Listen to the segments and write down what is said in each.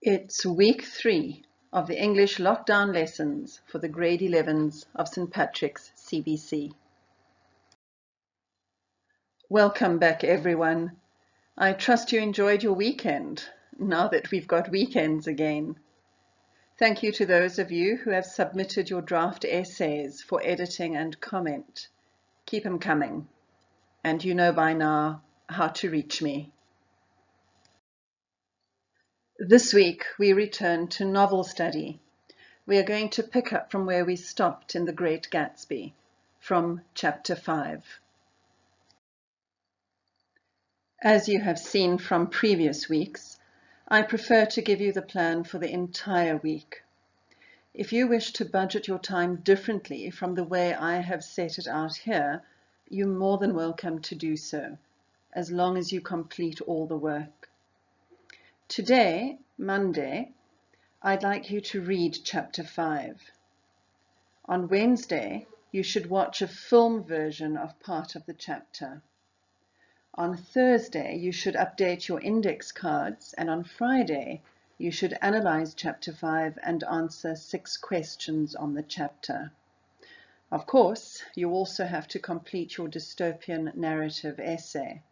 It's week 3 of the English lockdown lessons for the grade 11s of St. Patrick's CBC. Welcome back, everyone. I trust you enjoyed your weekend, now that we've got weekends again. Thank you to those of you who have submitted your draft essays for editing and comment. Keep them coming. And you know by now how to reach me. This week we return to novel study. We are going to pick up from where we stopped in The Great Gatsby, from chapter 5. As you have seen from previous weeks, I prefer to give you the plan for the entire week. If you wish to budget your time differently from the way I have set it out here, you're more than welcome to do so, as long as you complete all the work. Today, Monday, I'd like you to read chapter 5. On Wednesday, you should watch a film version of part of the chapter. On Thursday, you should update your index cards, and on Friday, you should analyze chapter 5 and answer 6 questions on the chapter. Of course, you also have to complete your dystopian narrative essay.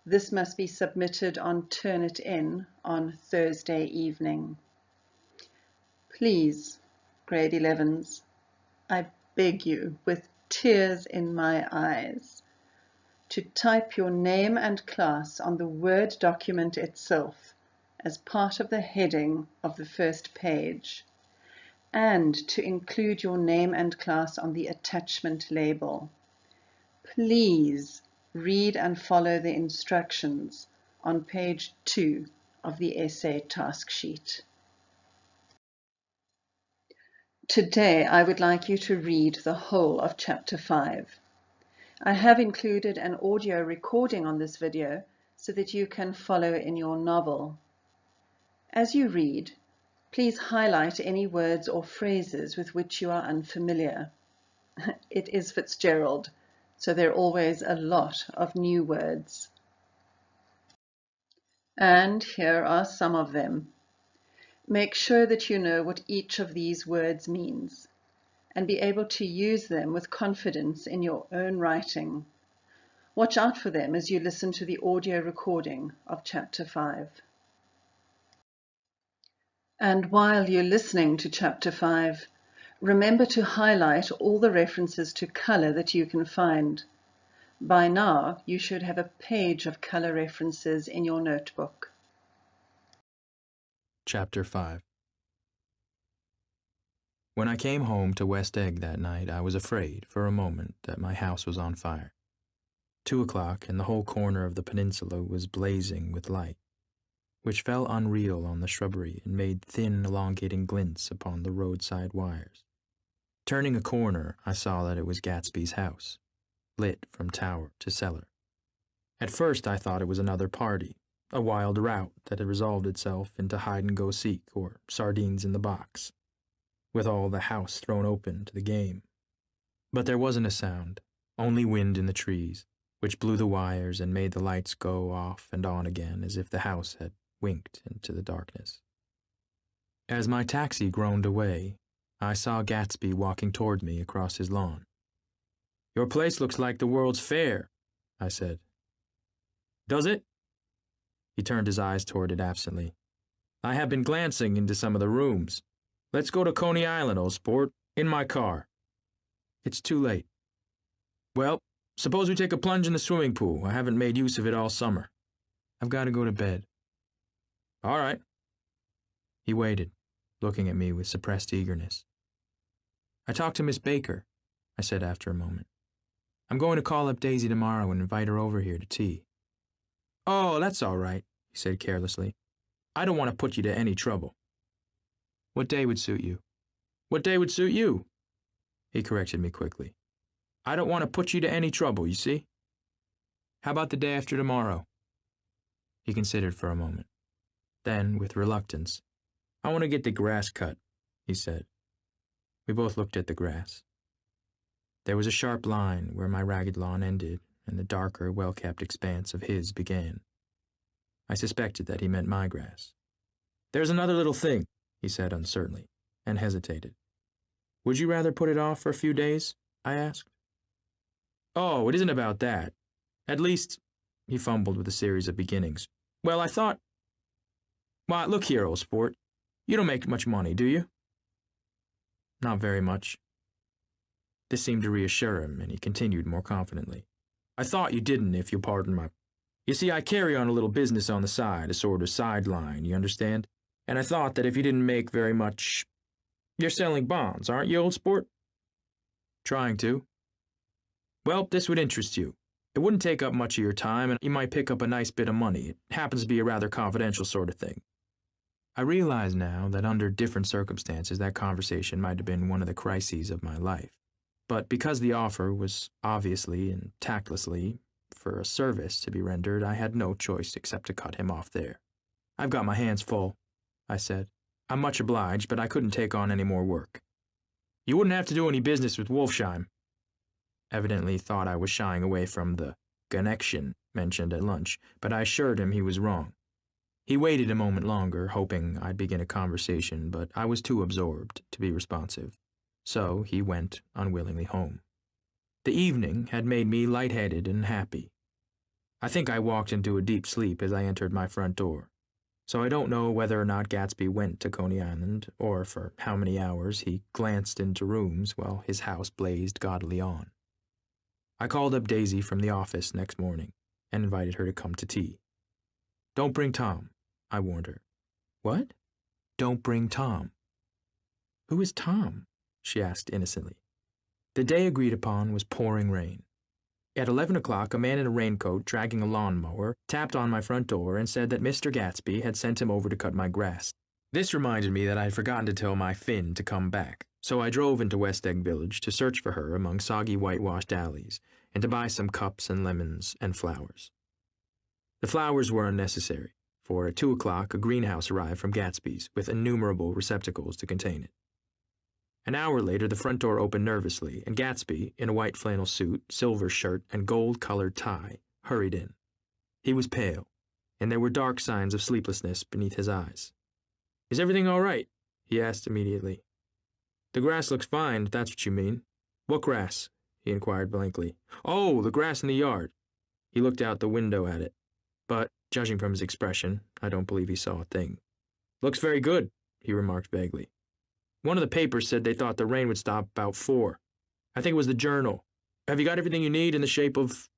This must be submitted on Turnitin on Thursday evening. Please, grade 11s, I beg you, with tears in my eyes, to type your name and class on the Word document itself as part of the heading of the first page, and to include your name and class on the attachment label. Please read and follow the instructions on page 2 of the essay task sheet. Today, I would like you to read the whole of chapter 5. I have included an audio recording on this video so that you can follow in your novel. As you read, please highlight any words or phrases with which you are unfamiliar. It is Fitzgerald, so there are always a lot of new words. And here are some of them. Make sure that you know what each of these words means and be able to use them with confidence in your own writing. Watch out for them as you listen to the audio recording of chapter 5. And while you're listening to chapter 5, remember to highlight all the references to color that you can find. By now, you should have a page of color references in your notebook. Chapter 5. When I came home to West Egg that night, I was afraid, for a moment, that my house was on fire. 2 o'clock, and the whole corner of the peninsula was blazing with light, which fell unreal on the shrubbery and made thin, elongating glints upon the roadside wires. Turning a corner, I saw that it was Gatsby's house, lit from tower to cellar. At first I thought it was another party, a wild rout that had resolved itself into hide-and-go-seek or sardines in the box, with all the house thrown open to the game. But there wasn't a sound, only wind in the trees, which blew the wires and made the lights go off and on again as if the house had winked into the darkness. As my taxi groaned away, I saw Gatsby walking toward me across his lawn. "Your place looks like the World's Fair," I said. "Does it?" He turned his eyes toward it absently. "I have been glancing into some of the rooms. Let's go to Coney Island, old sport, in my car." "It's too late." "Well, suppose we take a plunge in the swimming pool. I haven't made use of it all summer." "I've got to go to bed." "All right." He waited, looking at me with suppressed eagerness. "I talked to Miss Baker," I said after a moment. "I'm going to call up Daisy tomorrow and invite her over here to tea." "Oh, that's all right," he said carelessly. "I don't want to put you to any trouble." "What day would suit you?" "What day would suit you?" He corrected me quickly. "I don't want to put you to any trouble, you see." "How about the day after tomorrow?" He considered for a moment. Then, with reluctance, "I want to get the grass cut," he said. We both looked at the grass. There was a sharp line where my ragged lawn ended and the darker, well-kept expanse of his began. I suspected that he meant my grass. There's another little thing, he said uncertainly, and hesitated. Would you rather put it off for a few days? I asked. Oh, it isn't about that. At least, he fumbled with a series of beginnings. Well, I thought... Why, look here, old sport. You don't make much money, do you? Not very much. This seemed to reassure him, and he continued more confidently. I thought you didn't, if you'll pardon my... You see, I carry on a little business on the side, a sort of sideline, you understand? And I thought that if you didn't make very much... You're selling bonds, aren't you, old sport? Trying to. Well, this would interest you. It wouldn't take up much of your time, and you might pick up a nice bit of money. It happens to be a rather confidential sort of thing. I realize now that under different circumstances that conversation might have been one of the crises of my life. But because the offer was obviously and tactlessly for a service to be rendered, I had no choice except to cut him off there. I've got my hands full, I said. I'm much obliged, but I couldn't take on any more work. You wouldn't have to do any business with Wolfsheim. Evidently thought I was shying away from the connection mentioned at lunch, but I assured him he was wrong. He waited a moment longer, hoping I'd begin a conversation, but I was too absorbed to be responsive. So he went unwillingly home. The evening had made me lightheaded and happy. I think I walked into a deep sleep as I entered my front door. So I don't know whether or not Gatsby went to Coney Island, or for how many hours he glanced into rooms while his house blazed gaudily on. I called up Daisy from the office next morning and invited her to come to tea. Don't bring Tom, I warned her. What? Don't bring Tom. Who is Tom? She asked innocently. The day agreed upon was pouring rain. At 11 o'clock, a man in a raincoat dragging a lawnmower tapped on my front door and said that Mr. Gatsby had sent him over to cut my grass. This reminded me that I had forgotten to tell my Finn to come back, so I drove into West Egg Village to search for her among soggy whitewashed alleys and to buy some cups and lemons and flowers. The flowers were unnecessary, for at 2 o'clock a greenhouse arrived from Gatsby's with innumerable receptacles to contain it. An hour later, the front door opened nervously, and Gatsby, in a white flannel suit, silver shirt, and gold-colored tie, hurried in. He was pale, and there were dark signs of sleeplessness beneath his eyes. Is everything all right? He asked immediately. The grass looks fine, if that's what you mean. What grass? He inquired blankly. Oh, the grass in the yard. He looked out the window at it, but, judging from his expression, I don't believe he saw a thing. Looks very good, he remarked vaguely. One of the papers said they thought the rain would stop about 4. I think it was the Journal. Have you got everything you need in the shape of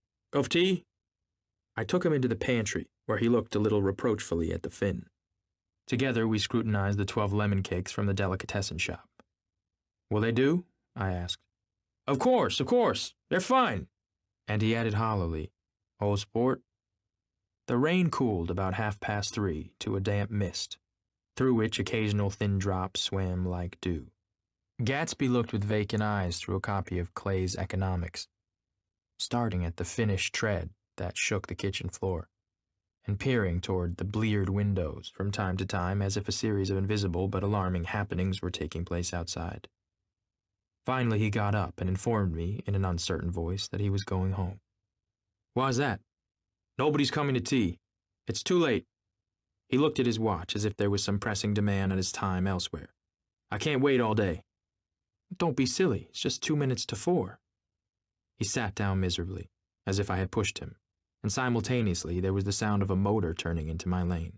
tea? I took him into the pantry, where he looked a little reproachfully at the Finn. Together we scrutinized the 12 lemon cakes from the delicatessen shop. Will they do? I asked. Of course. They're fine. And he added hollowly, Old sport. The rain cooled about 3:30 to a damp mist, through which occasional thin drops swam like dew. Gatsby looked with vacant eyes through a copy of Clay's Economics, starting at the finished tread that shook the kitchen floor, and peering toward the bleared windows from time to time as if a series of invisible but alarming happenings were taking place outside. Finally he got up and informed me in an uncertain voice that he was going home. Why's that? Nobody's coming to tea. It's too late. He looked at his watch as if there was some pressing demand on his time elsewhere. I can't wait all day. Don't be silly. It's just 2 minutes to 4. He sat down miserably, as if I had pushed him, and simultaneously there was the sound of a motor turning into my lane.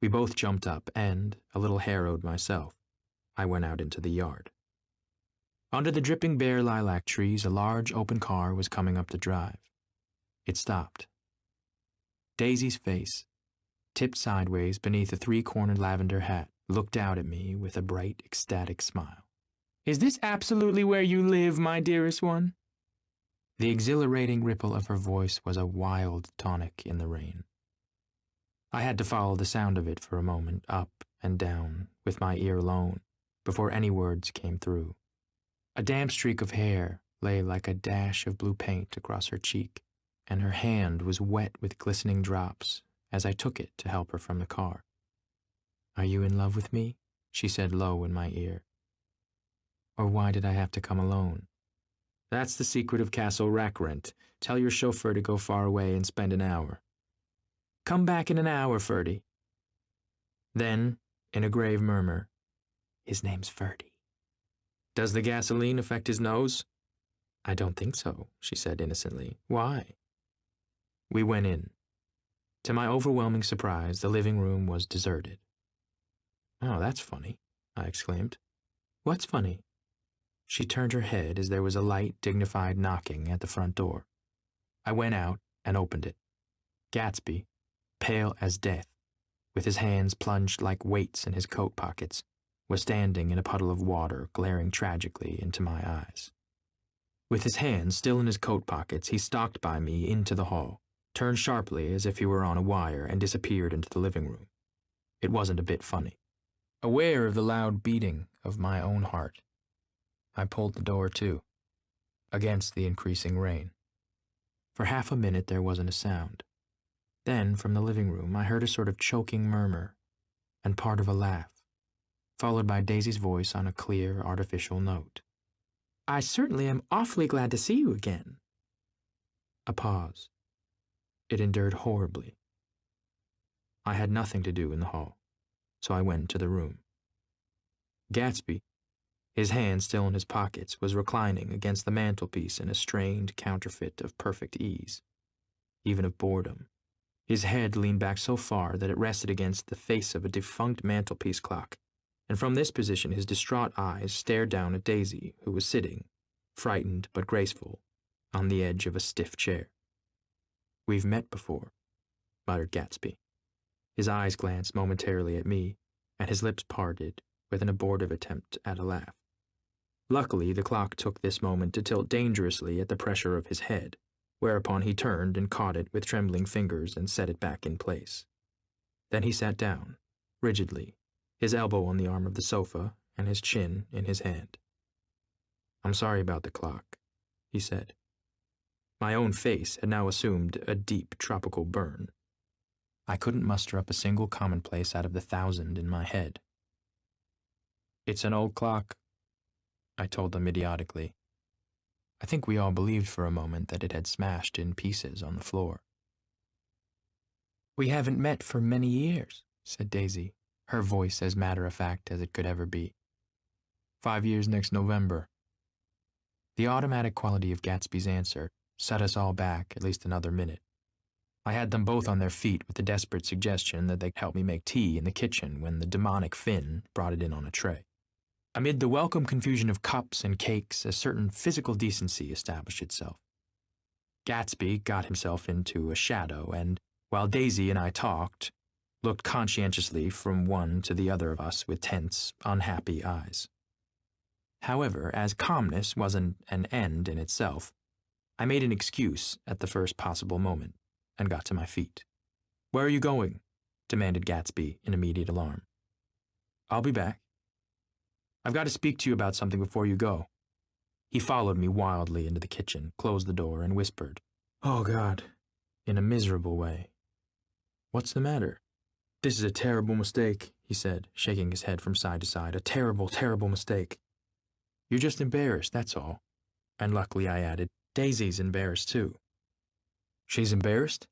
We both jumped up and, a little harrowed myself, I went out into the yard. Under the dripping bare lilac trees, a large open car was coming up the drive. It stopped. Daisy's face, tipped sideways beneath a 3-cornered lavender hat, looked out at me with a bright, ecstatic smile. Is this absolutely where you live, my dearest one? The exhilarating ripple of her voice was a wild tonic in the rain. I had to follow the sound of it for a moment, up and down, with my ear alone, before any words came through. A damp streak of hair lay like a dash of blue paint across her cheek, and her hand was wet with glistening drops as I took it to help her from the car. Are you in love with me? She said low in my ear. Or why did I have to come alone? That's the secret of Castle Rackrent. Tell your chauffeur to go far away and spend an hour. Come back in an hour, Ferdy. Then, In a grave murmur, "His name's Ferdy." "Does the gasoline affect his nose?" "I don't think so," she said innocently. "Why?" We went in. To my overwhelming surprise, the living room was deserted. "Oh, that's funny," I exclaimed. "What's funny?" She turned her head as there was a light, dignified knocking at the front door. I went out and opened it. Gatsby, pale as death, with his hands plunged like weights in his coat pockets, was standing in a puddle of water, glaring tragically into my eyes. With his hands still in his coat pockets, he stalked by me into the hall, turned sharply as if he were on a wire, and disappeared into the living room. It wasn't a bit funny. Aware of the loud beating of my own heart, I pulled the door to, against the increasing rain. For half a minute there wasn't a sound. Then, from the living room, I heard a sort of choking murmur and part of a laugh, followed by Daisy's voice on a clear, artificial note. "I certainly am awfully glad to see you again." A pause. It endured horribly. I had nothing to do in the hall, so I went to the room. Gatsby, his hands still in his pockets, was reclining against the mantelpiece in a strained counterfeit of perfect ease, even of boredom. His head leaned back so far that it rested against the face of a defunct mantelpiece clock, and from this position his distraught eyes stared down at Daisy, who was sitting, frightened but graceful, on the edge of a stiff chair. "We've met before," muttered Gatsby. His eyes glanced momentarily at me, and his lips parted with an abortive attempt at a laugh. Luckily, the clock took this moment to tilt dangerously at the pressure of his head, whereupon he turned and caught it with trembling fingers and set it back in place. Then he sat down, rigidly, his elbow on the arm of the sofa and his chin in his hand. "I'm sorry about the clock," he said. My own face had now assumed a deep tropical burn. I couldn't muster up a single commonplace out of the 1,000 in my head. "It's an old clock," I told them idiotically. I think we all believed for a moment that it had smashed in pieces on the floor. "We haven't met for many years," said Daisy, her voice as matter-of-fact as it could ever be. 5 years next November." The automatic quality of Gatsby's answer set us all back at least another minute. I had them both on their feet with the desperate suggestion that they help me make tea in the kitchen when the demonic Finn brought it in on a tray. Amid the welcome confusion of cups and cakes, a certain physical decency established itself. Gatsby got himself into a shadow, and, while Daisy and I talked, looked conscientiously from one to the other of us with tense, unhappy eyes. However, as calmness wasn't an end in itself, I made an excuse at the first possible moment and got to my feet. "Where are you going?" demanded Gatsby in immediate alarm. "I'll be back. I've got to speak to you about something before you go." He followed me wildly into the kitchen, closed the door, and whispered, "Oh, God," in a miserable way. "What's the matter?" "This is a terrible mistake," he said, shaking his head from side to side. "A terrible, terrible mistake." "You're just embarrassed, that's all." And luckily, I added, "Daisy's embarrassed too." "She's embarrassed?"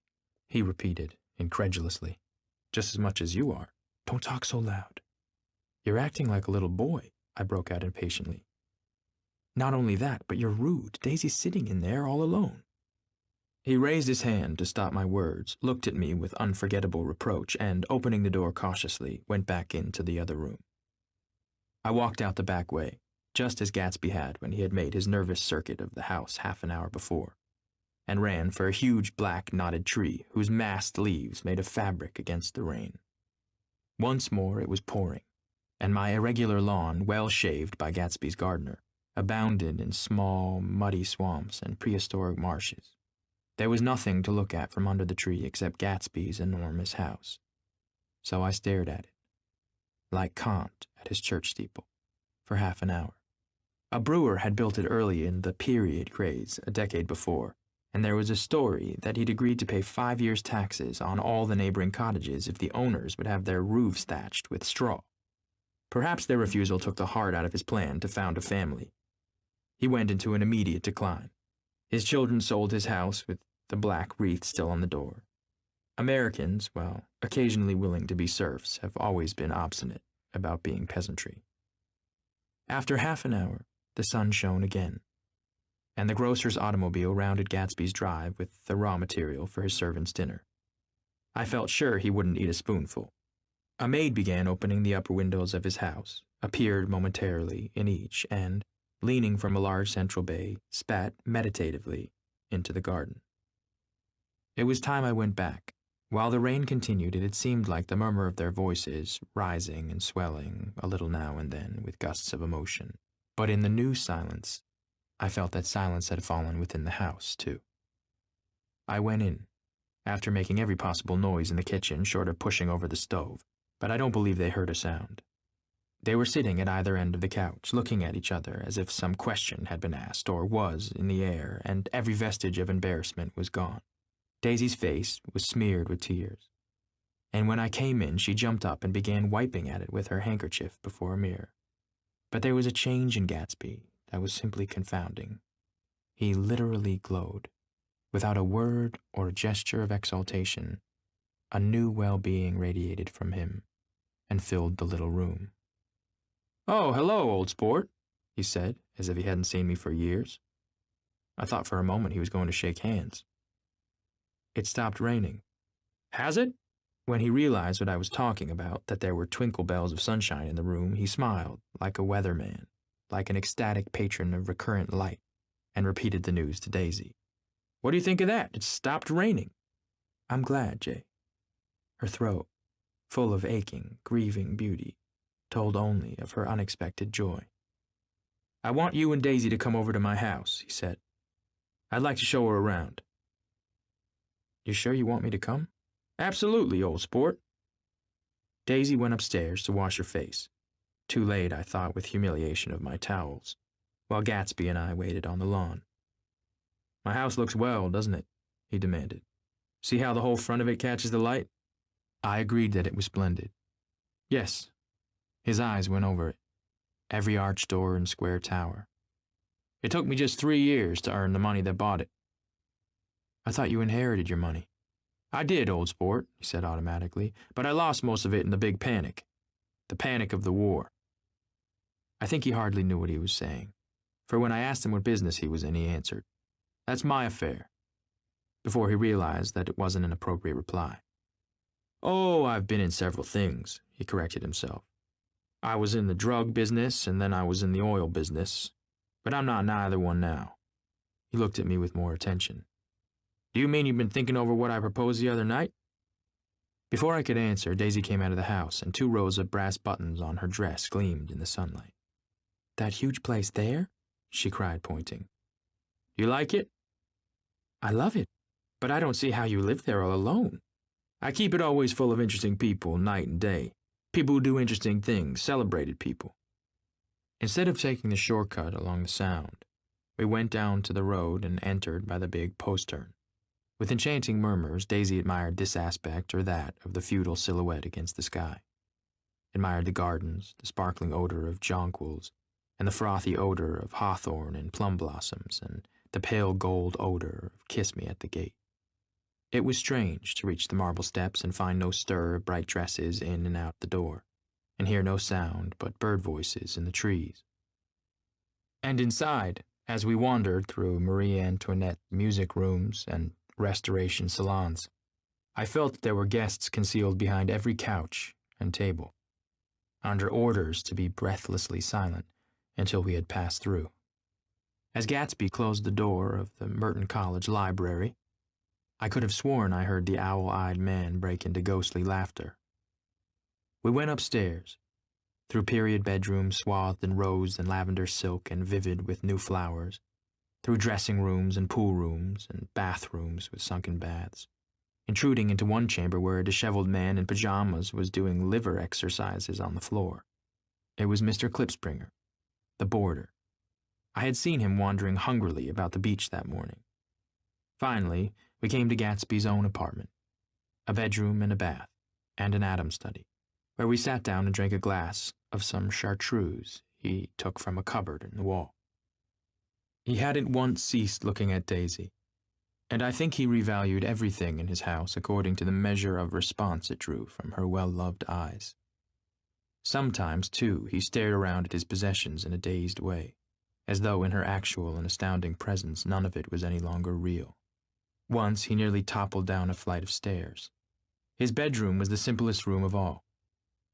he repeated, incredulously. "Just as much as you are." "Don't talk so loud." "You're acting like a little boy," I broke out impatiently. "Not only that, but you're rude. Daisy's sitting in there all alone." He raised his hand to stop my words, looked at me with unforgettable reproach, and, opening the door cautiously, went back into the other room. I walked out the back way, just as Gatsby had when he had made his nervous circuit of the house half an hour before, and ran for a huge black knotted tree whose massed leaves made a fabric against the rain. Once more it was pouring, and my irregular lawn, well shaved by Gatsby's gardener, abounded in small, muddy swamps and prehistoric marshes. There was nothing to look at from under the tree except Gatsby's enormous house. So I stared at it, like Kant at his church steeple, for half an hour. A brewer had built it early in the period craze a decade before, and there was a story that he'd agreed to pay 5 years' taxes on all the neighboring cottages if the owners would have their roofs thatched with straw. Perhaps their refusal took the heart out of his plan to found a family. He went into an immediate decline. His children sold his house with the black wreath still on the door. Americans, while occasionally willing to be serfs, have always been obstinate. about being peasantry. After half an hour, the sun shone again, and the grocer's automobile rounded Gatsby's drive with the raw material for his servant's dinner. I felt sure he wouldn't eat a spoonful. A maid began opening the upper windows of his house, appeared momentarily in each, and, leaning from a large central bay, spat meditatively into the garden. It was time I went back. While the rain continued, it had seemed like the murmur of their voices, rising and swelling a little now and then with gusts of emotion. But in the new silence, I felt that silence had fallen within the house, too. I went in, after making every possible noise in the kitchen short of pushing over the stove, but I don't believe they heard a sound. They were sitting at either end of the couch, looking at each other as if some question had been asked or was in the air, and every vestige of embarrassment was gone. Daisy's face was smeared with tears, and when I came in, she jumped up and began wiping at it with her handkerchief before a mirror. But there was a change in Gatsby that was simply confounding. He literally glowed. Without a word or a gesture of exaltation, a new well-being radiated from him and filled the little room. "Oh, hello, old sport," he said, as if he hadn't seen me for years. I thought for a moment he was going to shake hands. It stopped raining. "Has it?" When he realized what I was talking about, that there were twinkle bells of sunshine in the room, he smiled, like a weatherman, like an ecstatic patron of recurrent light, and repeated the news to Daisy. "What do you think of that? It's stopped raining." "I'm glad, Jay." Her throat, full of aching, grieving beauty, told only of her unexpected joy. "I want you and Daisy to come over to my house," he said. "I'd like to show her around." "You sure you want me to come?" "Absolutely, old sport." Daisy went upstairs to wash her face. Too late, I thought, with humiliation of my towels, while Gatsby and I waited on the lawn. "My house looks well, doesn't it?" he demanded. "See how the whole front of it catches the light?" I agreed that it was splendid. "Yes." His eyes went over it, every arched door and square tower. "It took me just 3 years to earn the money that bought it." "I thought you inherited your money." "I did, old sport," he said automatically, "but I lost most of it in the big panic. The panic of the war." I think he hardly knew what he was saying, for when I asked him what business he was in, he answered, "That's my affair," before he realized that it wasn't an appropriate reply. "Oh, I've been in several things," he corrected himself. "I was in the drug business, and then I was in the oil business, but I'm not neither one now." He looked at me with more attention. "Do you mean you've been thinking over what I proposed the other night?" Before I could answer, Daisy came out of the house, and 2 rows of brass buttons on her dress gleamed in the sunlight. "That huge place there?" she cried, pointing. "You like it?" "I love it, but I don't see how you live there all alone." "I keep it always full of interesting people, night and day. People who do interesting things, celebrated people." Instead of taking the shortcut along the Sound, we went down to the road and entered by the big postern. With enchanting murmurs, Daisy admired this aspect or that of the feudal silhouette against the sky. Admired the gardens, the sparkling odor of jonquils, and the frothy odor of hawthorn and plum blossoms, and the pale gold odor of kiss me at the gate. It was strange to reach the marble steps and find no stir of bright dresses in and out the door, and hear no sound but bird voices in the trees. And inside, as we wandered through Marie Antoinette music rooms and restoration salons, I felt that there were guests concealed behind every couch and table, under orders to be breathlessly silent until we had passed through. As Gatsby closed the door of the Merton College library, I could have sworn I heard the owl-eyed man break into ghostly laughter. We went upstairs, through period bedrooms swathed in rose and lavender silk and vivid with new flowers, through dressing rooms and pool rooms and bathrooms with sunken baths, intruding into one chamber where a disheveled man in pajamas was doing liver exercises on the floor. It was Mr. Klipspringer, the boarder. I had seen him wandering hungrily about the beach that morning. Finally, we came to Gatsby's own apartment, a bedroom and a bath, and an Adam study, where we sat down and drank a glass of some chartreuse he took from a cupboard in the wall. He hadn't once ceased looking at Daisy, and I think he revalued everything in his house according to the measure of response it drew from her well-loved eyes. Sometimes, too, he stared around at his possessions in a dazed way, as though in her actual and astounding presence none of it was any longer real. Once he nearly toppled down a flight of stairs. His bedroom was the simplest room of all,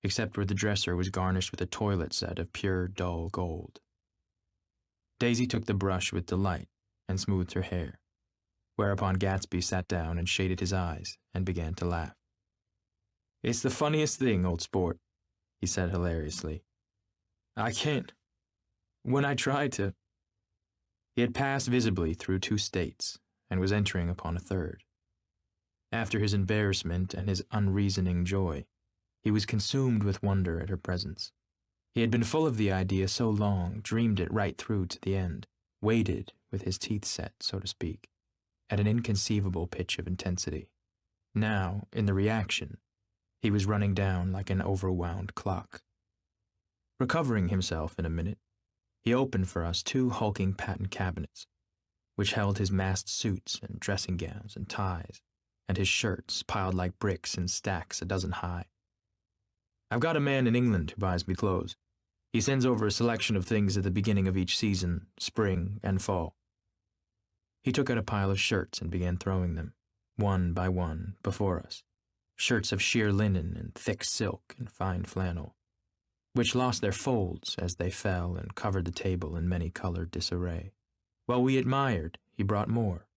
except where the dresser was garnished with a toilet set of pure, dull gold. Daisy took the brush with delight and smoothed her hair, whereupon Gatsby sat down and shaded his eyes and began to laugh. "It's the funniest thing, old sport," he said hilariously. "I can't. When I try to—" He had passed visibly through 2 states and was entering upon a third. After his embarrassment and his unreasoning joy, he was consumed with wonder at her presence. He had been full of the idea so long, dreamed it right through to the end, waited with his teeth set, so to speak, at an inconceivable pitch of intensity. Now, in the reaction, he was running down like an overwound clock. Recovering himself in a minute, he opened for us 2 hulking patent cabinets, which held his massed suits and dressing gowns and ties, and his shirts piled like bricks in stacks a dozen high. "I've got a man in England who buys me clothes. He sends over a selection of things at the beginning of each season, spring and fall." He took out a pile of shirts and began throwing them, one by one, before us. Shirts of sheer linen and thick silk and fine flannel, which lost their folds as they fell and covered the table in many-colored disarray. While we admired, he brought more,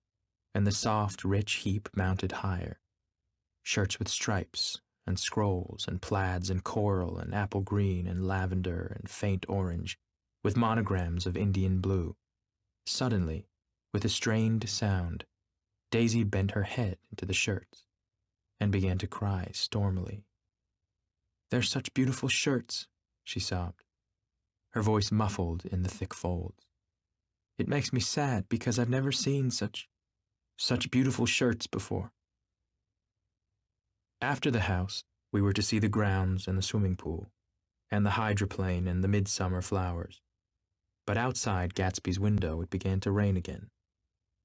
and the soft, rich heap mounted higher. Shirts with stripes and scrolls and plaids and coral and apple green and lavender and faint orange, with monograms of Indian blue. Suddenly, with a strained sound, Daisy bent her head into the shirts and began to cry stormily. "They're such beautiful shirts," she sobbed, her voice muffled in the thick folds. "It makes me sad because I've never seen such beautiful shirts before." After the house, we were to see the grounds and the swimming pool, and the hydroplane and the midsummer flowers. But outside Gatsby's window it began to rain again,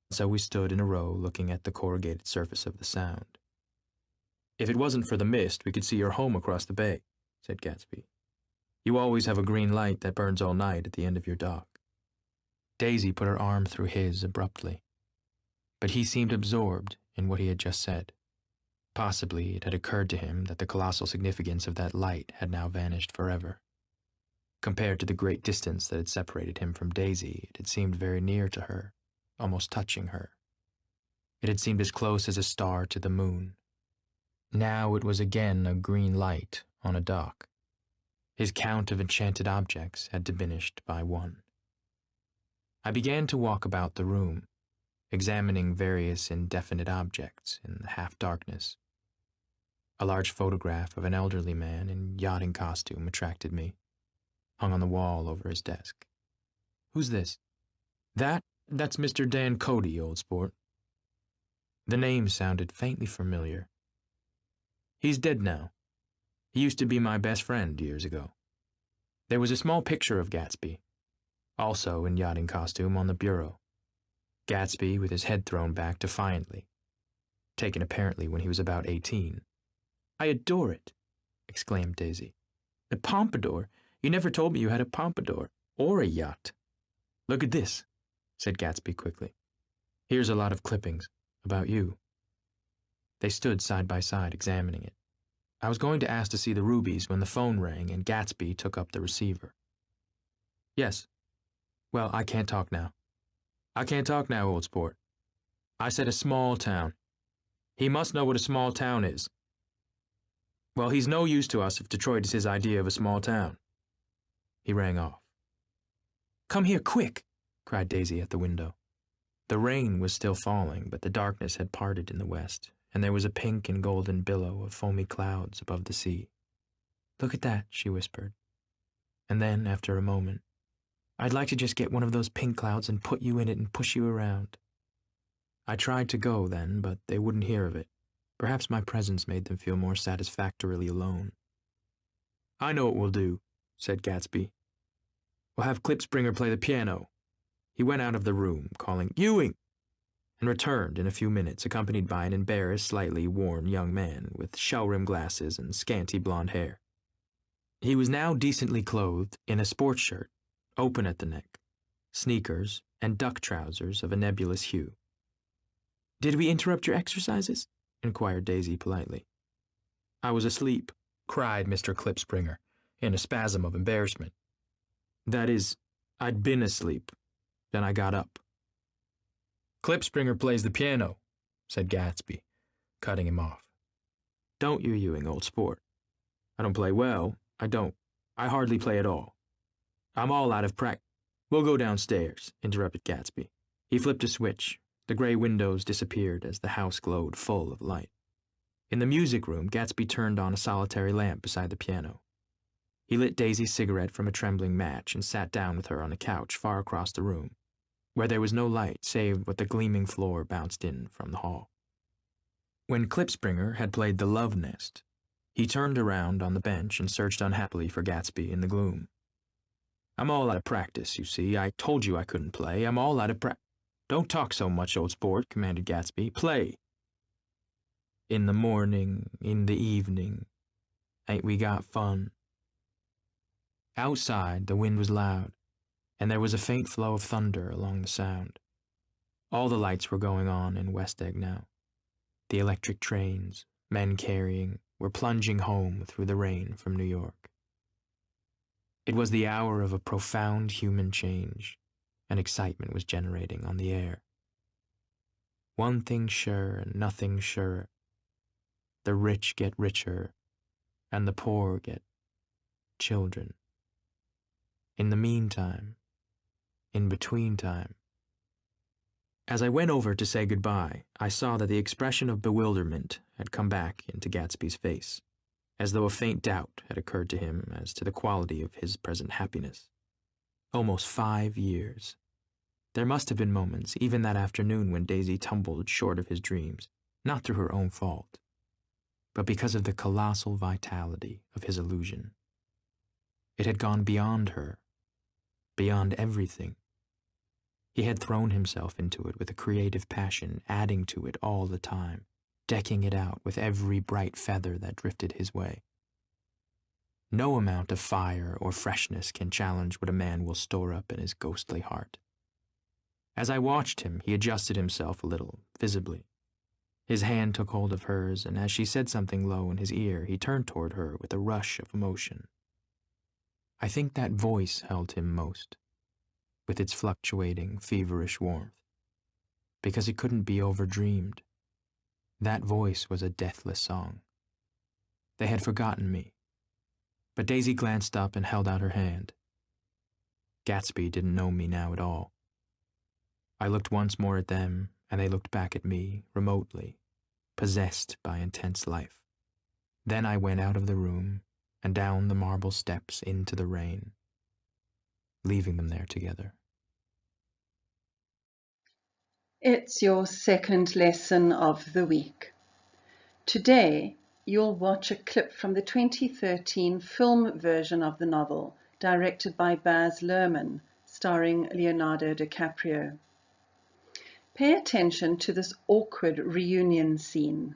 so we stood in a row looking at the corrugated surface of the Sound. "If it wasn't for the mist, we could see your home across the bay," said Gatsby. "You always have a green light that burns all night at the end of your dock." Daisy put her arm through his abruptly, but he seemed absorbed in what he had just said. Possibly it had occurred to him that the colossal significance of that light had now vanished forever. Compared to the great distance that had separated him from Daisy, it had seemed very near to her, almost touching her. It had seemed as close as a star to the moon. Now it was again a green light on a dock. His count of enchanted objects had diminished by 1. I began to walk about the room, examining various indefinite objects in the half-darkness. A large photograph of an elderly man in yachting costume attracted me, hung on the wall over his desk. "Who's this?" That's Mr. Dan Cody, old sport." The name sounded faintly familiar. "He's dead now. He used to be my best friend years ago." There was a small picture of Gatsby, also in yachting costume, on the bureau. Gatsby with his head thrown back defiantly, taken apparently when he was about 18. "I adore it," exclaimed Daisy. "A pompadour? You never told me you had a pompadour, or a yacht." "Look at this," said Gatsby quickly. "Here's a lot of clippings about you." They stood side by side examining it. I was going to ask to see the rubies when the phone rang and Gatsby took up the receiver. "Yes. Well, I can't talk now. I can't talk now, old sport. I said a small town. He must know what a small town is. Well, he's no use to us if Detroit is his idea of a small town." He rang off. "Come here, quick!" cried Daisy at the window. The rain was still falling, but the darkness had parted in the west, and there was a pink and golden billow of foamy clouds above the sea. "Look at that," she whispered. And then, after a moment, "I'd like to just get one of those pink clouds and put you in it and push you around." I tried to go then, but they wouldn't hear of it. Perhaps my presence made them feel more satisfactorily alone. "I know what we'll do," said Gatsby. "We'll have Klipspringer play the piano." He went out of the room, calling, "Ewing!" and returned in a few minutes, accompanied by an embarrassed, slightly worn young man with shell-rimmed glasses and scanty blonde hair. He was now decently clothed in a sports shirt, open at the neck, sneakers, and duck trousers of a nebulous hue. "Did we interrupt your exercises?" inquired Daisy politely. "I was asleep," cried Mr. Klipspringer, in a spasm of embarrassment. "That is, I'd been asleep. Then I got up." "Klipspringer plays the piano," said Gatsby, cutting him off. "Don't you, Ewing, old sport? I don't play well. I don't. I hardly play at all. I'm all out of practice." "We'll go downstairs," interrupted Gatsby. He flipped a switch. The gray windows disappeared as the house glowed full of light. In the music room, Gatsby turned on a solitary lamp beside the piano. He lit Daisy's cigarette from a trembling match and sat down with her on a couch far across the room, where there was no light save what the gleaming floor bounced in from the hall. When Klipspringer had played the Love Nest, he turned around on the bench and searched unhappily for Gatsby in the gloom. "I'm all out of practice, you see. I told you I couldn't play. I'm all out of practice." "Don't talk so much, old sport," commanded Gatsby. "Play." "In the morning, in the evening, ain't we got fun?" Outside, the wind was loud, and there was a faint flow of thunder along the sound. All the lights were going on in West Egg now. The electric trains, men carrying, were plunging home through the rain from New York. It was the hour of a profound human change, and excitement was generating on the air. One thing sure and nothing surer. The rich get richer, and the poor get children. In the meantime, in between time. As I went over to say goodbye, I saw that the expression of bewilderment had come back into Gatsby's face, as though a faint doubt had occurred to him as to the quality of his present happiness. Almost 5 years. There must have been moments, even that afternoon, when Daisy tumbled short of his dreams, not through her own fault, but because of the colossal vitality of his illusion. It had gone beyond her, beyond everything. He had thrown himself into it with a creative passion, adding to it all the time, decking it out with every bright feather that drifted his way. No amount of fire or freshness can challenge what a man will store up in his ghostly heart. As I watched him, he adjusted himself a little, visibly. His hand took hold of hers, and as she said something low in his ear, he turned toward her with a rush of emotion. I think that voice held him most, with its fluctuating, feverish warmth, because it couldn't be overdreamed. That voice was a deathless song. They had forgotten me, but Daisy glanced up and held out her hand. Gatsby didn't know me now at all. I looked once more at them, and they looked back at me, remotely, possessed by intense life. Then I went out of the room and down the marble steps into the rain, leaving them there together. It's your second lesson of the week. Today, you'll watch a clip from the 2013 film version of the novel, directed by Baz Luhrmann, starring Leonardo DiCaprio. Pay attention to this awkward reunion scene.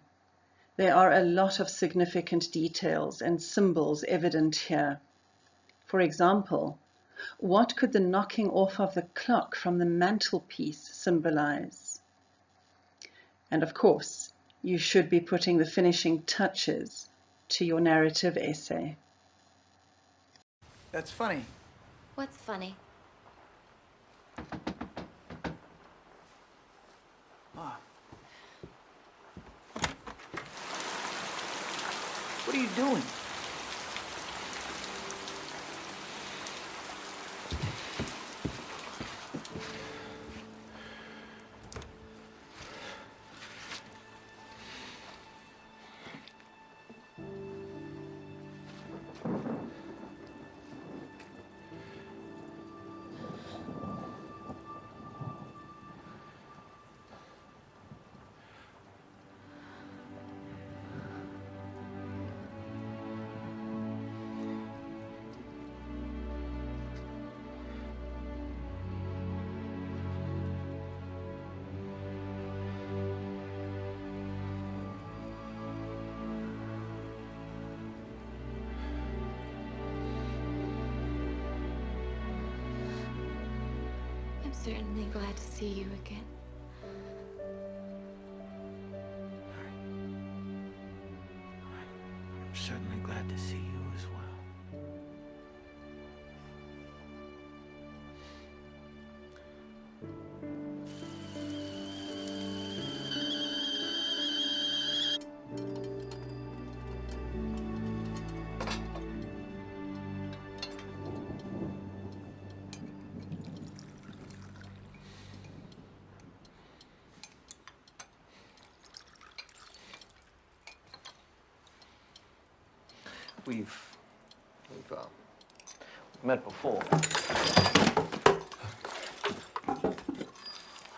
There are a lot of significant details and symbols evident here. For example, what could the knocking off of the clock from the mantelpiece symbolize? And of course, you should be putting the finishing touches to your narrative essay. That's funny. What's funny? Ah. What are you doing? certainly glad to see you again. I'm certainly glad to see you as well. We've met before.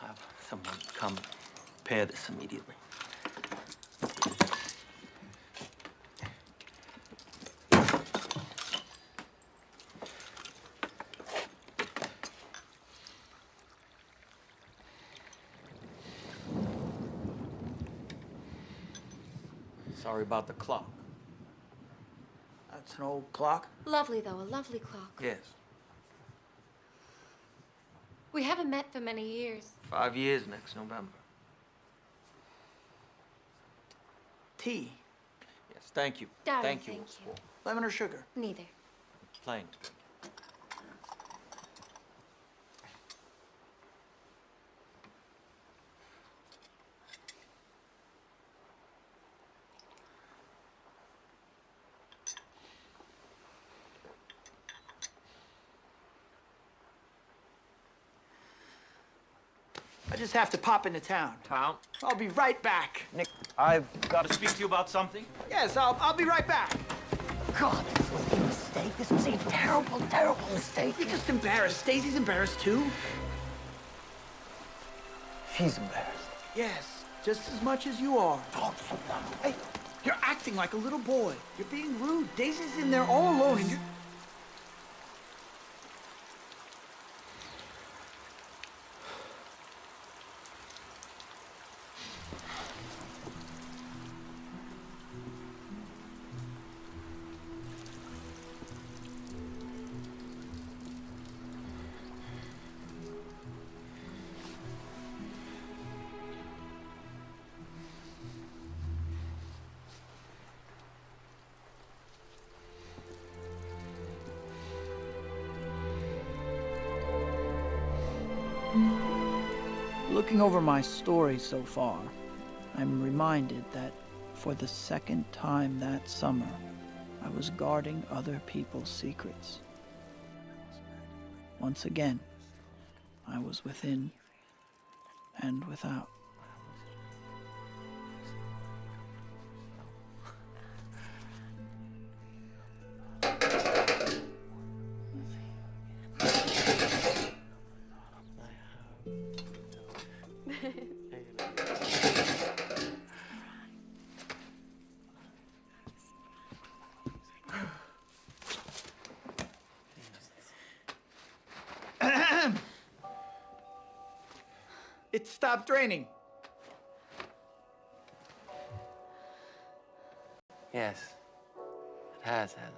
Have someone come prepare this immediately. Sorry about the clock. That's an old clock? Lovely, though, a lovely clock. Yes. We haven't met for many years. 5 years next November. Tea? Yes, thank you. Darling, thank you. thank you. Lemon or sugar? Neither. Plain. I just have to pop into town. Town? I'll be right back. Nick, I've got to speak to you about something. Yes, I'll be right back. God, this was a mistake. This was a terrible, terrible mistake. You're just embarrassed. Stacey's embarrassed too. She's embarrassed. Yes, just as much as you are. Don't you know? Hey, you're acting like a little boy. You're being rude. Daisy's in there all alone and you're... Looking over my story so far, I'm reminded that for the second time that summer, I was guarding other people's secrets. Once again, I was within and without. It stopped raining. Yes, it has, hasn't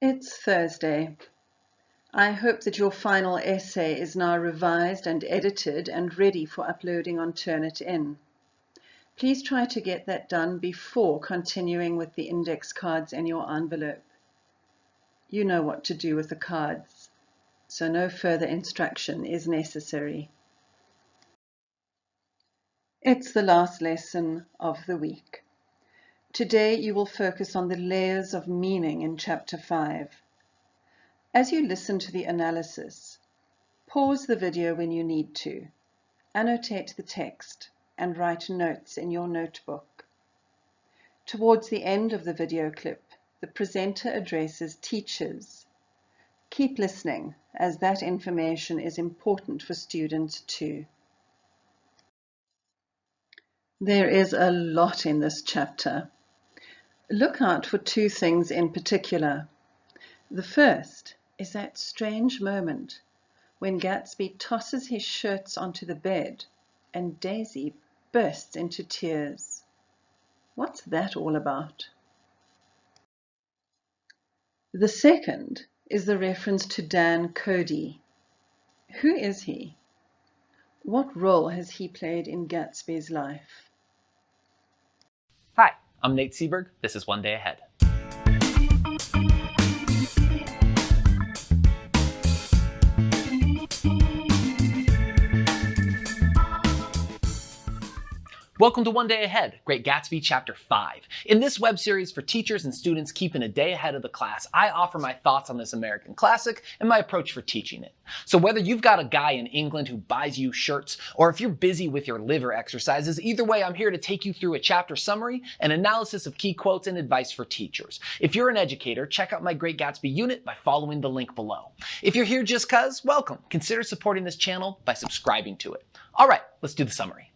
it? It's Thursday. I hope that your final essay is now revised and edited and ready for uploading on Turnitin. Please try to get that done before continuing with the index cards in your envelope. You know what to do with the cards, so no further instruction is necessary. It's the last lesson of the week. Today you will focus on the layers of meaning in Chapter 5. As you listen to the analysis, pause the video when you need to, annotate the text, and write notes in your notebook. Towards the end of the video clip, the presenter addresses teachers. Keep listening, as that information is important for students too. There is a lot in this chapter. Look out for two things in particular. The first is that strange moment when Gatsby tosses his shirts onto the bed and Daisy bursts into tears. What's that all about? The second is the reference to Dan Cody. Who is he? What role has he played in Gatsby's life? Hi, I'm Nate Seberg. This is One Day Ahead. Welcome to One Day Ahead, Great Gatsby Chapter 5. In this web series for teachers and students keeping a day ahead of the class, I offer my thoughts on this American classic and my approach for teaching it. So whether you've got a guy in England who buys you shirts, or if you're busy with your liver exercises, either way I'm here to take you through a chapter summary, an analysis of key quotes, and advice for teachers. If you're an educator, check out my Great Gatsby unit by following the link below. If you're here just cuz, welcome. Consider supporting this channel by subscribing to it. All right, let's do the summary.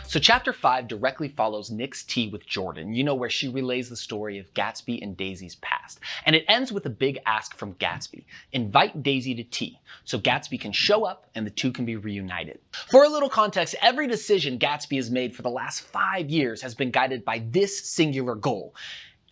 So chapter 5 directly follows Nick's tea with Jordan, where she relays the story of Gatsby and Daisy's past. And it ends with a big ask from Gatsby: invite Daisy to tea, so Gatsby can show up and the two can be reunited. For a little context, every decision Gatsby has made for the last 5 years has been guided by this singular goal.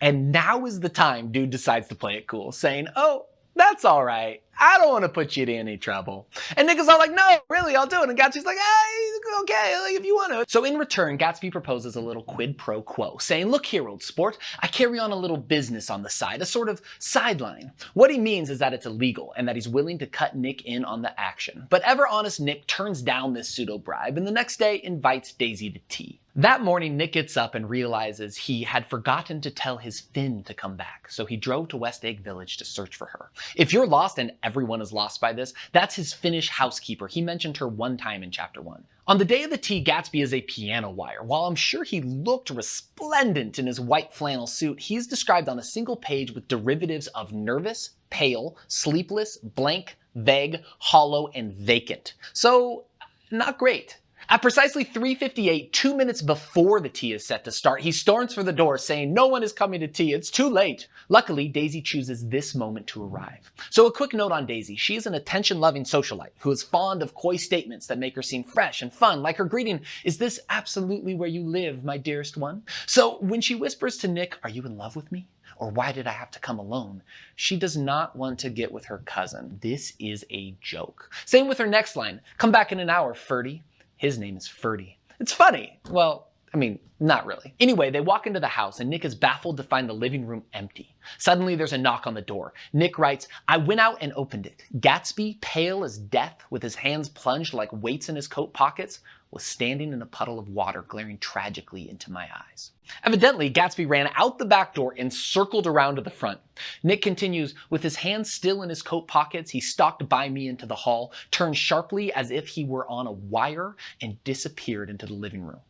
And now is the time dude decides to play it cool, saying, "Oh, that's all right. I don't want to put you in any trouble." And Nick is all like, "No, really, I'll do it." And Gatsby's like, "Hey, okay, like if you want to." So in return, Gatsby proposes a little quid pro quo, saying, "Look here, old sport, I carry on a little business on the side, a sort of sideline." What he means is that it's illegal and that he's willing to cut Nick in on the action. But ever honest Nick turns down this pseudo bribe and the next day invites Daisy to tea. That morning, Nick gets up and realizes he had forgotten to tell his Finn to come back, so he drove to West Egg Village to search for her. If you're lost, and everyone is lost by this, that's his Finnish housekeeper. He mentioned her one time in chapter 1. On the day of the tea, Gatsby is a piano wire. While I'm sure he looked resplendent in his white flannel suit, he's described on a single page with derivatives of nervous, pale, sleepless, blank, vague, hollow, and vacant. So, not great. At precisely 3:58, 2 minutes before the tea is set to start, he storms for the door saying, "No one is coming to tea, it's too late." Luckily, Daisy chooses this moment to arrive. So a quick note on Daisy. She is an attention-loving socialite who is fond of coy statements that make her seem fresh and fun, like her greeting, "Is this absolutely where you live, my dearest one?" So when she whispers to Nick, "Are you in love with me?" or "Why did I have to come alone?" she does not want to get with her cousin. This is a joke. Same with her next line, "Come back in an hour, Ferdy." His name is Ferdy. It's funny. Well, I mean, not really. Anyway, they walk into the house and Nick is baffled to find the living room empty. Suddenly there's a knock on the door. Nick writes, "I went out and opened it. Gatsby, pale as death, with his hands plunged like weights in his coat pockets, was standing in a puddle of water, glaring tragically into my eyes." Evidently, Gatsby ran out the back door and circled around to the front. Nick continues, "With his hands still in his coat pockets, he stalked by me into the hall, turned sharply as if he were on a wire, and disappeared into the living room."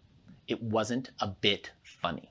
It wasn't a bit funny.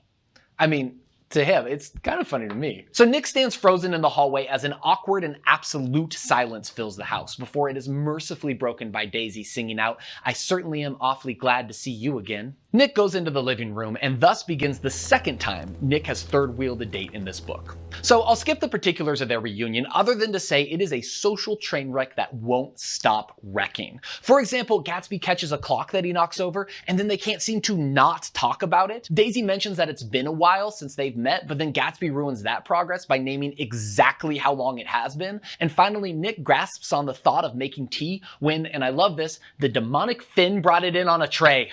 I mean, to him, it's kind of funny to me. So Nick stands frozen in the hallway as an awkward and absolute silence fills the house before it is mercifully broken by Daisy singing out, "I certainly am awfully glad to see you again." Nick goes into the living room and thus begins the second time Nick has third-wheeled a date in this book. So I'll skip the particulars of their reunion other than to say it is a social train wreck that won't stop wrecking. For example, Gatsby catches a clock that he knocks over and then they can't seem to not talk about it. Daisy mentions that it's been a while since they've met, but then Gatsby ruins that progress by naming exactly how long it has been. And finally, Nick grasps on the thought of making tea when, and I love this, the demonic Finn brought it in on a tray.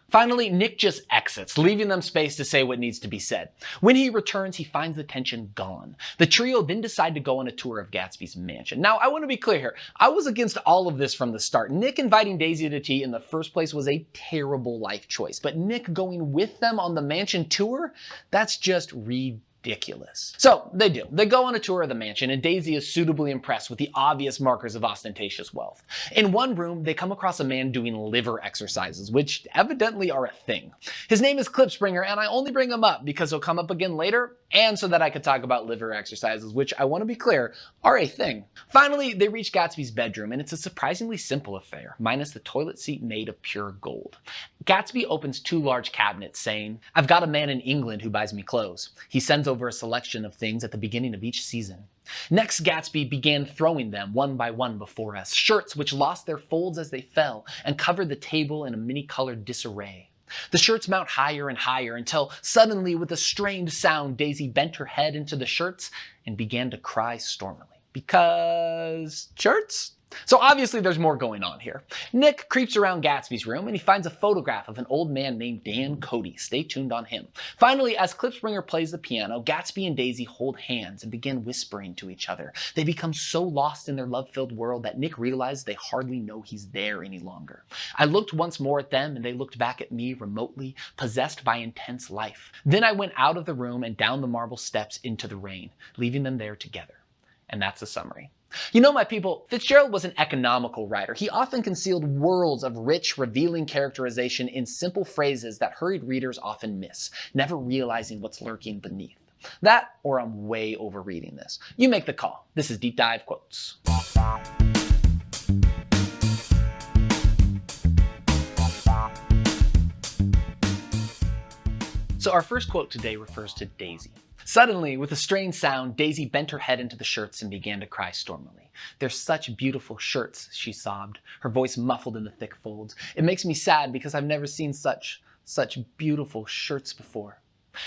Finally, Nick just exits, leaving them space to say what needs to be said. When he returns, he finds the tension gone. The trio then decide to go on a tour of Gatsby's mansion. Now, I want to be clear here. I was against all of this from the start. Nick inviting Daisy to tea in the first place was a terrible life choice. But Nick going with them on the mansion tour? That's just ridiculous. So they do. They go on a tour of the mansion and Daisy is suitably impressed with the obvious markers of ostentatious wealth. In one room, they come across a man doing liver exercises, which evidently are a thing. His name is Clipspringer, and I only bring him up because he'll come up again later and so that I could talk about liver exercises, which I want to be clear are a thing. Finally, they reach Gatsby's bedroom and it's a surprisingly simple affair, minus the toilet seat made of pure gold. Gatsby opens 2 large cabinets saying, "I've got a man in England who buys me clothes. He sends over a selection of things at the beginning of each season." Next, Gatsby began throwing them one by one before us, shirts which lost their folds as they fell and covered the table in a many-colored disarray. The shirts mount higher and higher until suddenly, with a strained sound, Daisy bent her head into the shirts and began to cry stormily. Because shirts? So obviously there's more going on here. Nick creeps around Gatsby's room and he finds a photograph of an old man named Dan Cody. Stay tuned on him. Finally, as Klipspringer plays the piano, Gatsby and Daisy hold hands and begin whispering to each other. They become so lost in their love-filled world that Nick realizes they hardly know he's there any longer. I looked once more at them and they looked back at me remotely, possessed by intense life. Then I went out of the room and down the marble steps into the rain, leaving them there together. And that's the summary. You know, my people, Fitzgerald was an economical writer. He often concealed worlds of rich, revealing characterization in simple phrases that hurried readers often miss, never realizing what's lurking beneath. That, or I'm way overreading this. You make the call. This is Deep Dive Quotes. So our first quote today refers to Daisy. Suddenly, with a strained sound, Daisy bent her head into the shirts and began to cry stormily. "They're such beautiful shirts," she sobbed, her voice muffled in the thick folds. "It makes me sad because I've never seen such beautiful shirts before."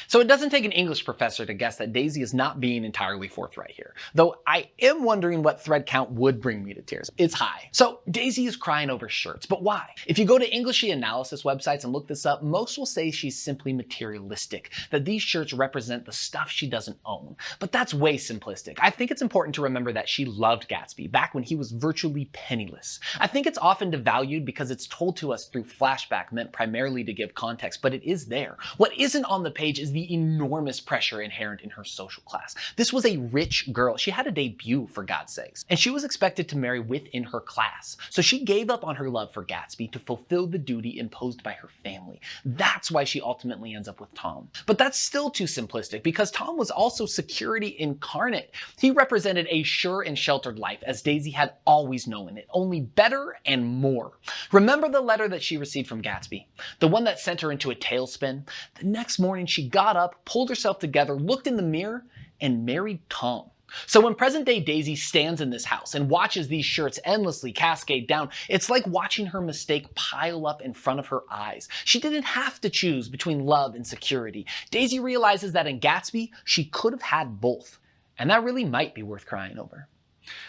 So it doesn't take an English professor to guess that Daisy is not being entirely forthright here, though I am wondering what thread count would bring me to tears. It's high. So Daisy is crying over shirts, but why? If you go to Englishy analysis websites and look this up, most will say she's simply materialistic, that these shirts represent the stuff she doesn't own. But that's way simplistic. I think it's important to remember that she loved Gatsby back when he was virtually penniless. I think it's often devalued because it's told to us through flashback, meant primarily to give context, but it is there. What isn't on the page is the enormous pressure inherent in her social class. This was a rich girl. She had a debut, for God's sakes, and she was expected to marry within her class. So she gave up on her love for Gatsby to fulfill the duty imposed by her family. That's why she ultimately ends up with Tom. But that's still too simplistic because Tom was also security incarnate. He represented a sure and sheltered life as Daisy had always known it, only better and more. Remember the letter that she received from Gatsby? The one that sent her into a tailspin? The next morning she got up, pulled herself together, looked in the mirror, and married Tom. So when present-day Daisy stands in this house and watches these shirts endlessly cascade down, it's like watching her mistake pile up in front of her eyes. She didn't have to choose between love and security. Daisy realizes that in Gatsby, she could have had both. And that really might be worth crying over.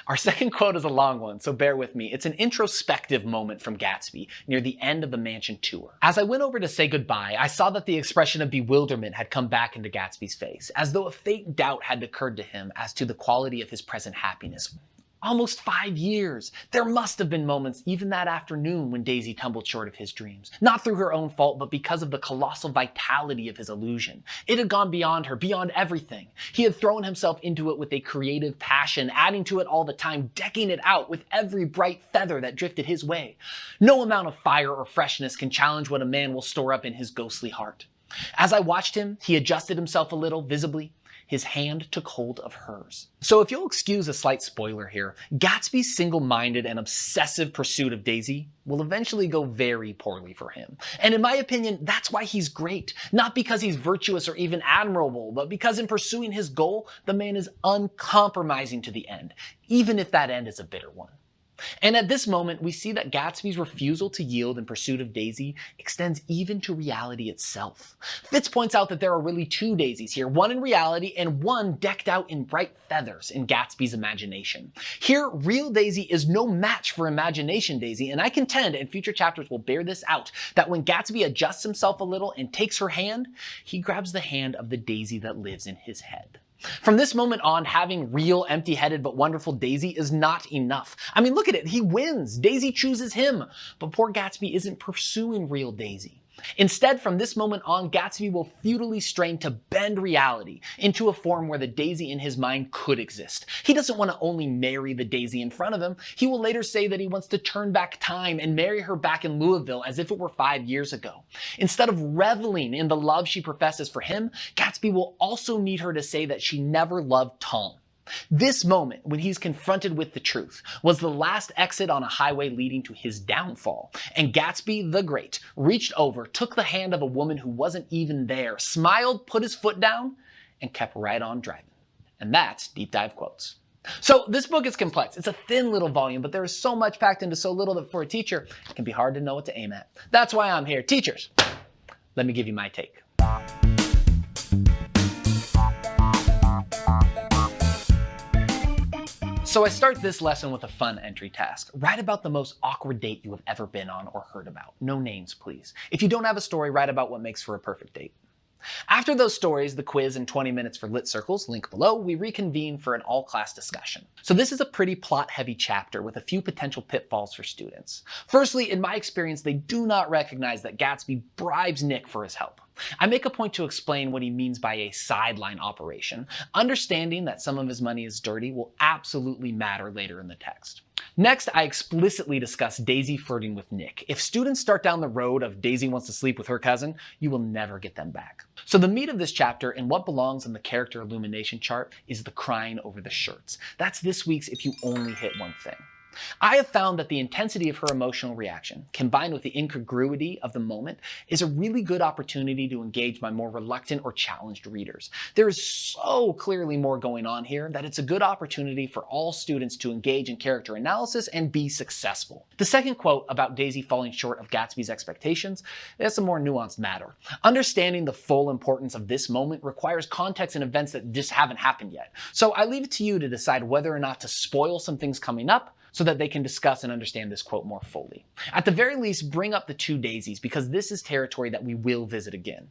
Our second quote is a long one, so bear with me. It's an introspective moment from Gatsby near the end of the mansion tour. As I went over to say goodbye, I saw that the expression of bewilderment had come back into Gatsby's face, as though a faint doubt had occurred to him as to the quality of his present happiness. Almost 5 years. There must have been moments, even that afternoon, when Daisy tumbled short of his dreams. Not through her own fault, but because of the colossal vitality of his illusion. It had gone beyond her, beyond everything. He had thrown himself into it with a creative passion, adding to it all the time, decking it out with every bright feather that drifted his way. No amount of fire or freshness can challenge what a man will store up in his ghostly heart. As I watched him, he adjusted himself a little, visibly. His hand took hold of hers. So if you'll excuse a slight spoiler here, Gatsby's single-minded and obsessive pursuit of Daisy will eventually go very poorly for him. And in my opinion, that's why he's great. Not because he's virtuous or even admirable, but because in pursuing his goal, the man is uncompromising to the end, even if that end is a bitter one. And at this moment, we see that Gatsby's refusal to yield in pursuit of Daisy extends even to reality itself. Fitz points out that there are really two Daisies here, one in reality and one decked out in bright feathers in Gatsby's imagination. Here, real Daisy is no match for imagination Daisy, and I contend, and future chapters will bear this out, that when Gatsby adjusts himself a little and takes her hand, he grabs the hand of the Daisy that lives in his head. From this moment on, having real, empty-headed but wonderful Daisy is not enough. I mean, look at it. He wins. Daisy chooses him. But poor Gatsby isn't pursuing real Daisy. Instead, from this moment on, Gatsby will futilely strain to bend reality into a form where the Daisy in his mind could exist. He doesn't want to only marry the Daisy in front of him. He will later say that he wants to turn back time and marry her back in Louisville as if it were 5 years ago. Instead of reveling in the love she professes for him, Gatsby will also need her to say that she never loved Tom. This moment, when he's confronted with the truth, was the last exit on a highway leading to his downfall. And Gatsby, the Great, reached over, took the hand of a woman who wasn't even there, smiled, put his foot down, and kept right on driving. And that's Deep Dive Quotes. So this book is complex. It's a thin little volume, but there is so much packed into so little that for a teacher, it can be hard to know what to aim at. That's why I'm here. Teachers, Let me give you my take. So I start this lesson with a fun entry task. Write about the most awkward date you have ever been on or heard about. No names, please. If you don't have a story, write about what makes for a perfect date. After those stories, the quiz, and 20 minutes for lit circles, link below, we reconvene for an all-class discussion. So this is a pretty plot-heavy chapter with a few potential pitfalls for students. Firstly, in my experience, they do not recognize that Gatsby bribes Nick for his help. I make a point to explain what he means by a sideline operation. Understanding that some of his money is dirty will absolutely matter later in the text. Next, I explicitly discuss Daisy flirting with Nick. If students start down the road of Daisy wants to sleep with her cousin, you will never get them back. So the meat of this chapter and what belongs in the character illumination chart is the crying over the shirts. That's this week's If You Only Hit One Thing. I have found that the intensity of her emotional reaction, combined with the incongruity of the moment, is a really good opportunity to engage my more reluctant or challenged readers. There is so clearly more going on here that it's a good opportunity for all students to engage in character analysis and be successful. The second quote about Daisy falling short of Gatsby's expectations is a more nuanced matter. Understanding the full importance of this moment requires context and events that just haven't happened yet. So I leave it to you to decide whether or not to spoil some things coming up, so that they can discuss and understand this quote more fully. At the very least, bring up the two daisies, because this is territory that we will visit again.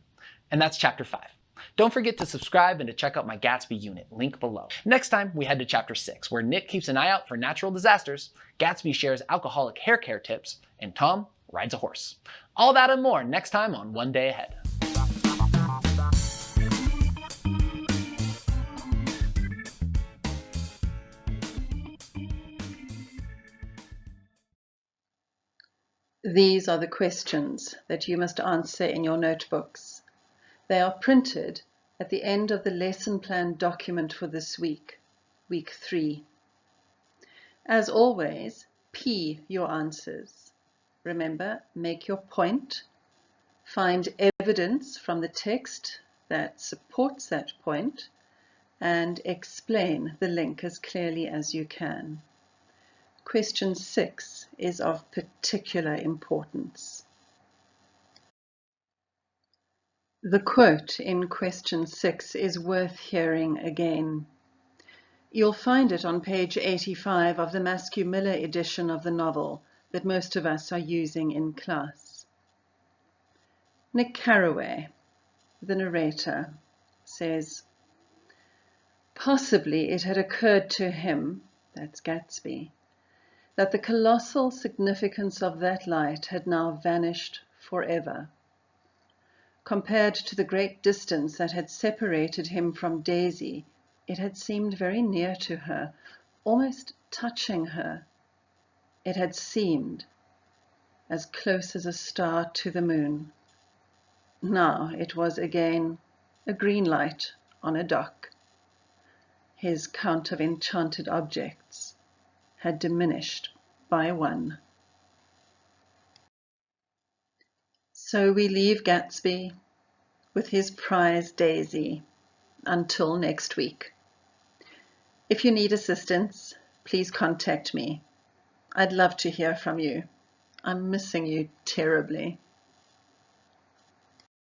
And that's chapter 5. Don't forget to subscribe and to check out my Gatsby unit, link below. Next time, we head to chapter 6, where Nick keeps an eye out for natural disasters, Gatsby shares alcoholic hair care tips, and Tom rides a horse. All that and more next time on One Day Ahead. These are the questions that you must answer in your notebooks. They are printed at the end of the lesson plan document for this week, week 3. As always, P your answers. Remember, make your point, find evidence from the text that supports that point, and explain the link as clearly as you can. Question 6 is of particular importance. The quote in question 6 is worth hearing again. You'll find it on page 85 of the Maskew Miller edition of the novel that most of us are using in class. Nick Carraway, the narrator, says, possibly it had occurred to him, that's Gatsby, that the colossal significance of that light had now vanished forever. Compared to the great distance that had separated him from Daisy, it had seemed very near to her, almost touching her. It had seemed as close as a star to the moon. Now it was again a green light on a dock. His count of enchanted objects had diminished by 1. So we leave Gatsby with his prize Daisy until next week. If you need assistance, please contact me. I'd love to hear from you. I'm missing you terribly.